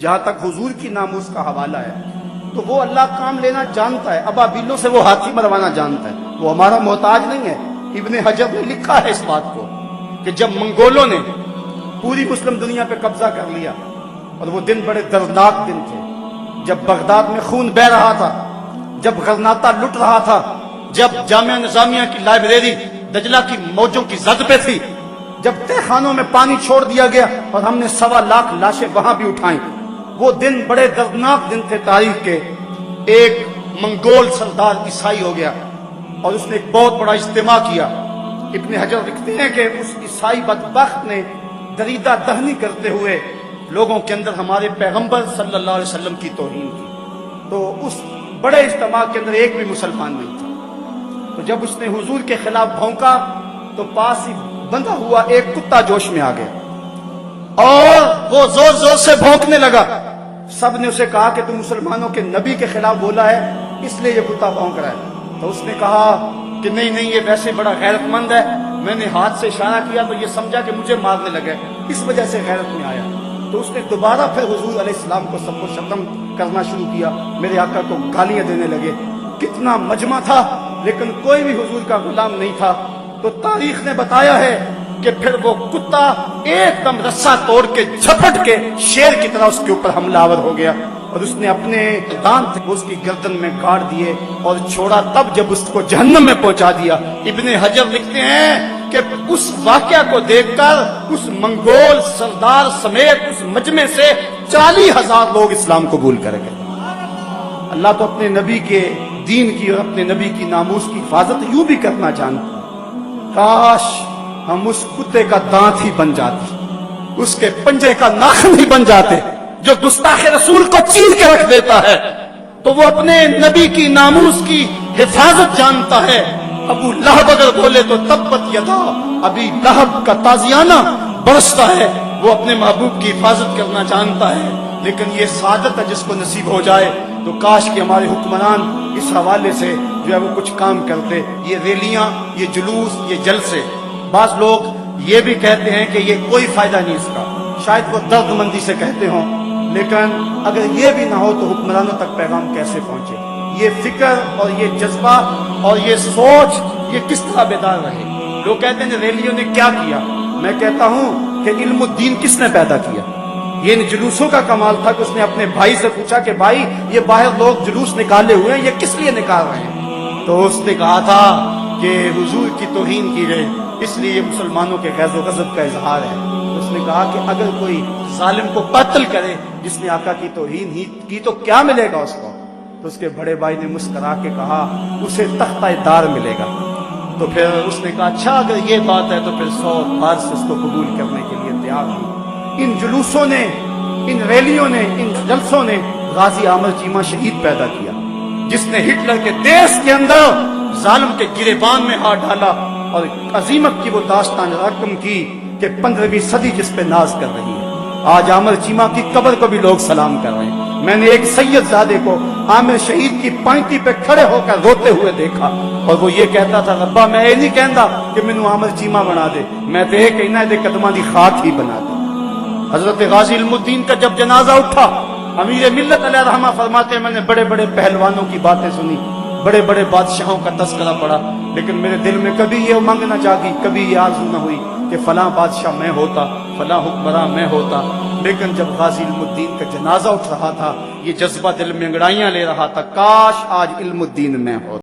جہاں تک حضور کی ناموس کا حوالہ ہے تو وہ اللہ کام لینا جانتا ہے، ابابیلوں سے وہ ہاتھی مروانا جانتا ہے، وہ ہمارا محتاج نہیں ہے۔ ابن حجر نے لکھا ہے اس بات کو کہ جب منگولوں نے پوری مسلم دنیا پہ قبضہ کر لیا، اور وہ دن بڑے دردناک دن تھے، جب بغداد میں خون بہ رہا تھا، جب غرناطہ لٹ رہا تھا، جب جامعہ نظامیہ کی لائبریری دجلہ کی موجوں کی زد پہ تھی، جب تہ خانوں میں پانی چھوڑ دیا گیا اور ہم نے 1.25 لاشیں وہاں بھی اٹھائیں، وہ دن بڑے دردناک دن تھے تاریخ کے۔ ایک منگول سردار عیسائی ہو گیا اور اس نے ایک بہت بڑا اجتماع کیا۔ ابن حجر لکھتے ہیں کہ اس عیسائی بدبخت نے دریدہ دہنی کرتے ہوئے لوگوں کے اندر ہمارے پیغمبر صلی اللہ علیہ وسلم کی توہین کی، تو اس بڑے اجتماع کے اندر ایک بھی مسلمان نہیں تھا۔ تو جب اس نے حضور کے خلاف بھونکا تو پاس ہی بندھا ہوا ایک کتا جوش میں آ گیا اور وہ زور زور سے بھونکنے لگا۔ سب نے اسے کہا کہ تم مسلمانوں کے نبی کے خلاف بولا ہے، اس لیے یہ کتا بھونک رہا ہے۔ تو اس نے کہا کہ نہیں، یہ ویسے بڑا غیرت مند ہے، میں نے ہاتھ سے اشارہ کیا تو یہ سمجھا کہ مجھے مارنے لگے، اس وجہ سے غیرت میں آیا۔ تو اس نے دوبارہ پھر حضور علیہ السلام کو سب کو شتم کرنا شروع کیا، میرے آقا کو گالیاں دینے لگے۔ کتنا مجمع تھا لیکن کوئی بھی حضور کا غلام نہیں تھا۔ تو تاریخ نے بتایا ہے کہ پھر وہ کتا ایک دم رسا توڑ کے جھپٹ کے شیر کی طرح اس کے اوپر حملہ آور ہو گیا، اور اس نے اپنے دانت اس کی گردن میں گاڑ دیے اور چھوڑا، تب جب اس کو جہنم میں پہنچا دیا۔ ابن حجر لکھتے ہیں کہ اس واقعہ کو دیکھ کر اس منگول سردار سمیت اس مجمع سے 40,000 لوگ اسلام قبول کر گئے۔ اللہ تو اپنے نبی کے دین کی اور اپنے نبی کی ناموس کی حفاظت یوں بھی کرنا جانتا۔ کاش ہم اس کتے کا دانت ہی بن جاتے، اس کے پنجے کا ناخن ہی بن جاتے جو گستاخ رسول کو چیر کے رکھ دیتا ہے۔ تو وہ اپنے نبی کی ناموس کی حفاظت جانتا ہے۔ ابو لہب اگر بولے تو تبت یدا ابی لہب کا تازیانہ برستا ہے۔ وہ اپنے محبوب کی حفاظت کرنا جانتا ہے، لیکن یہ سعادت ہے جس کو نصیب ہو جائے۔ تو کاش کہ ہمارے حکمران اس حوالے سے جو ہے وہ کچھ کام کرتے۔ یہ ریلیاں، یہ جلوس، یہ جلسے، بعض لوگ یہ بھی کہتے ہیں کہ یہ کوئی فائدہ نہیں اس کا، شاید وہ درد مندی سے کہتے ہوں، لیکن اگر یہ بھی نہ ہو تو حکمرانوں تک پیغام کیسے پہنچے؟ یہ فکر اور یہ جذبہ اور یہ سوچ یہ کس طرح بیدار رہے؟ لوگ کہتے ہیں ریلیوں نے کیا کیا، میں کہتا ہوں کہ علم الدین کس نے پیدا کیا؟ یہ ان جلوسوں کا کمال تھا کہ اس نے اپنے بھائی سے پوچھا کہ بھائی یہ باہر لوگ جلوس نکالے ہوئے ہیں، یہ کس لیے نکال رہے ہیں؟ تو اس نے کہا تھا کہ حضور کی توہین کی گئی، اس لیے یہ مسلمانوں کے غیظ و غضب کا اظہار ہے۔ اس نے کہا کہ اگر کوئی ظالم کو قتل کرے جس نے آقا کی توہین ہی کی تو کیا ملے گا اس کو؟ تو اس کے بڑے بھائی نے مسکرا کے کہا اسے تختہ دار ملے گا۔ تو پھر اس نے کہا اچھا اگر یہ بات ہے تو پھر 100 بار سے اس کو قبول کرنے کے لیے تیار ہوں۔ ان جلوسوں نے، ان ریلیوں نے، ان جلسوں نے غازی عامر چیمہ شہید پیدا کیا، جس نے ہٹلر کے دیش کے اندر ظالم کے گریبان میں ہاتھ ڈالا اور عظیمت کی وہ داستان رقم کی کہ 15ویں صدی جس پہ ناز کر رہی ہے۔ آج عامر چیمہ کی قبر کو بھی لوگ سلام کر رہے ہیں۔ میں نے ایک سید زادے کو عامر شہید کی پائنٹی پہ کھڑے ہو کر روتے ہوئے دیکھا، اور وہ یہ کہتا تھا ربا میں یہ نہیں کہندا کہ مینوں عامر چیمہ بنا دے، میں تے یہ کہنا دے قدماں دی خاک ہی بنا دے۔ حضرت غازی علم الدین کا جب جنازہ اٹھا، امیر ملت علیہ رحمہ فرماتے ہیں میں نے بڑے بڑے پہلوانوں کی باتیں سنی، بڑے بڑے بادشاہوں کا تذکرہ پڑھا، لیکن میرے دل میں کبھی یہ امنگ نہ جاگی، کبھی یہ آرزو نہ ہوئی کہ فلاں بادشاہ میں ہوتا، فلاں حکمراں میں ہوتا۔ لیکن جب غازی علم الدین کا جنازہ اٹھ رہا تھا، یہ جذبہ دل میں انگڑائیاں لے رہا تھا، کاش آج علم الدین میں ہوتا۔